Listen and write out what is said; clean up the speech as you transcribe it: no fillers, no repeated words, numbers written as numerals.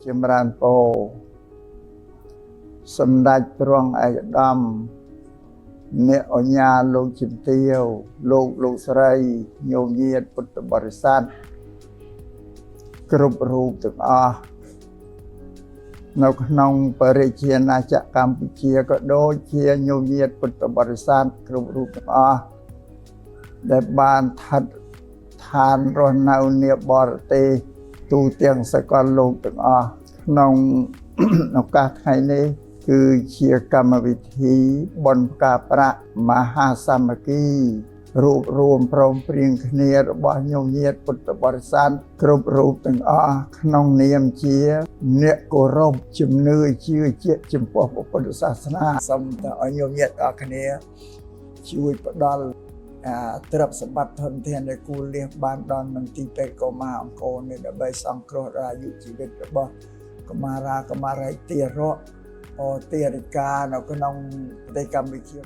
ចម្រើនពរសម្ដេចព្រះអង្គឯកឧត្តមអ្នកអញ្ញាលោកជំទាវលោកស្រីញោមញាតិពុទ្ធបរិស័ទគ្រប់រូបទាំងអស់នៅក្នុងបរិជាណាចក្រកម្ពុជាក៏ដូចជាញោមញាតិពុទ្ធបរិស័ទគ្រប់រូបទាំងអស់ដែលបានស្ថិតឋានរស់នៅនាបរទេសទូទាំងសកលលោកទាំងអស់ក្នុងឱកាសថ្ងៃនេះគឺជាកម្មវិធីបុណ្យផ្កាប្រាក់មហាសាមគ្គីរួបរួមព្រមព្រៀងគ្នារបស់ញោមញាតិពុទ្ធបរិស័ទគ្រប់រូបទាំងអស់ក្នុងនាមជាអ្នកគោរពជំនឿជឿជាក់ចំពោះពុទ្ធសាសនាសូមឲ្យញោមញាតិអរគ្នាជួយផ្ដល់ទ្រព្យសម្បត្តិធនធានដែលគូលះបានដល់នឹងទីពេទ្យកុមារអង្គរនេះដើម្បីសង្គ្រោះដល់អាយុជីវិតរបស់កុមារាកុមារីទារកទារិកានៅក្នុងប្រទេសកម្ពុជា